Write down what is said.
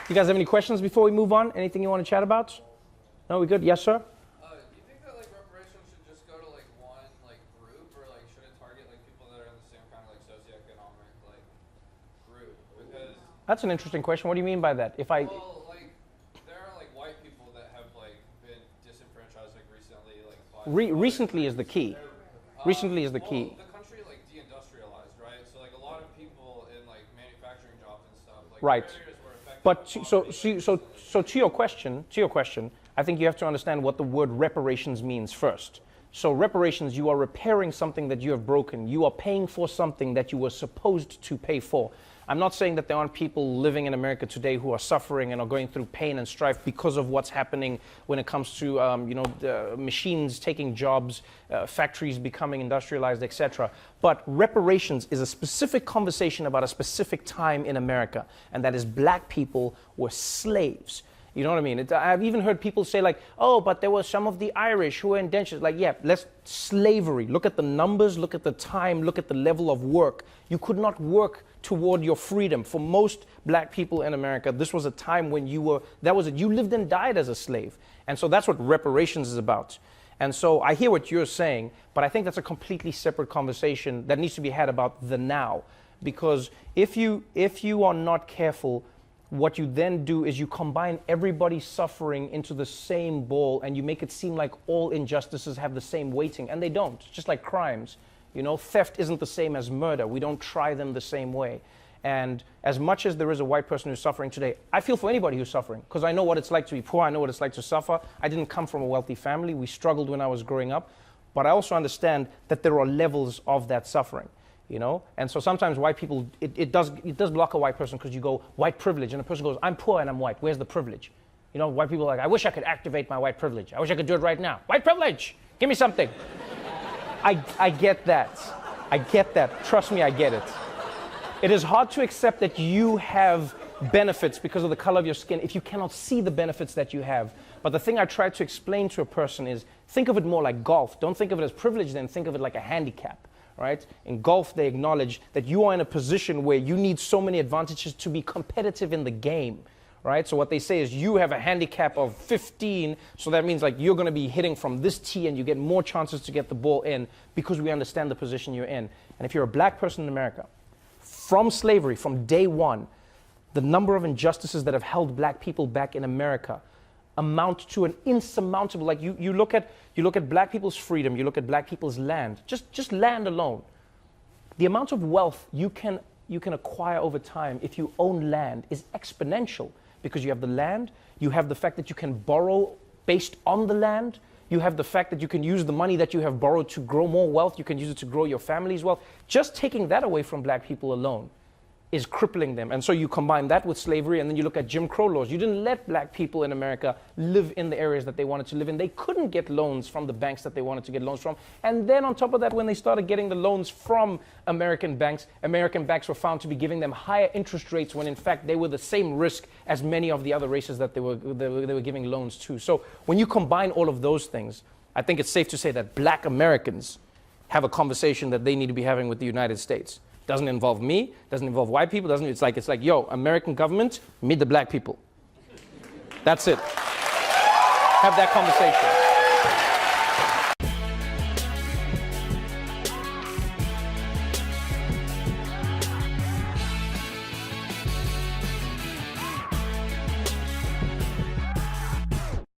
You guys have any questions before we move on? Anything you want to chat about? No, we good? Yes, sir? Do you think that like reparations should just go to like one like group, or like should it target like people that are in the same kind of like socioeconomic like group? Because That's an interesting question. What do you mean by that? well, like there are like white people that have like been disenfranchised like recently, like recently is the key. Recently is the key. The country like deindustrialized, right? So like a lot of people in like manufacturing jobs and stuff, like Right. areas were affected. But by so to your question, I think you have to understand what the word reparations means first. So reparations, you are repairing something that you have broken. You are paying for something that you were supposed to pay for. I'm not saying that there aren't people living in America today who are suffering and are going through pain and strife because of what's happening when it comes to the machines taking jobs, factories becoming industrialized, etc. But reparations is a specific conversation about a specific time in America, and that is black people were slaves. You know what I mean? I've even heard people say like, oh, but there were some of the Irish who were indentured. Like, yeah, slavery. Look at the numbers, look at the time, look at the level of work. You could not work toward your freedom. For most black people in America, this was a time when you lived and died as a slave. And so that's what reparations is about. And so I hear what you're saying, but I think that's a completely separate conversation that needs to be had about the now. Because if you are not careful, what you then do is you combine everybody's suffering into the same bowl, and you make it seem like all injustices have the same weighting, and they don't. It's just like crimes. You know, theft isn't the same as murder. We don't try them the same way. And as much as there is a white person who's suffering today, I feel for anybody who's suffering, because I know what it's like to be poor. I know what it's like to suffer. I didn't come from a wealthy family. We struggled when I was growing up. But I also understand that there are levels of that suffering. You know, and so sometimes white people, it does block a white person, because you go white privilege, and a person goes, I'm poor and I'm white. Where's the privilege? You know, white people are like, I wish I could activate my white privilege. I wish I could do it right now. White privilege, give me something. I get that. I get that. Trust me, I get it. It is hard to accept that you have benefits because of the color of your skin if you cannot see the benefits that you have. But the thing I try to explain to a person is, think of it more like golf. Don't think of it as privilege, then think of it like a handicap. Right? In golf, they acknowledge that you are in a position where you need so many advantages to be competitive in the game. Right? So what they say is you have a handicap of 15, so that means like you're going to be hitting from this tee and you get more chances to get the ball in, because we understand the position you're in. And if you're a black person in America, from slavery, from day one, the number of injustices that have held black people back in America amount to an insurmountable, like you look at black people's freedom, you look at black people's land, just land alone. The amount of wealth you can acquire over time if you own land is exponential, because you have the land, you have the fact that you can borrow based on the land, you have the fact that you can use the money that you have borrowed to grow more wealth, you can use it to grow your family's wealth. Just taking that away from black people alone is crippling them. And so you combine that with slavery, and then you look at Jim Crow laws. You didn't let black people in America live in the areas that they wanted to live in. They couldn't get loans from the banks that they wanted to get loans from. And then on top of that, when they started getting the loans from American banks were found to be giving them higher interest rates, when in fact they were the same risk as many of the other races that they were giving loans to. So when you combine all of those things, I think it's safe to say that black Americans have a conversation that they need to be having with the United States. Doesn't involve me, doesn't involve white people, it's like, yo, American government, meet the black people. That's it. Have that conversation.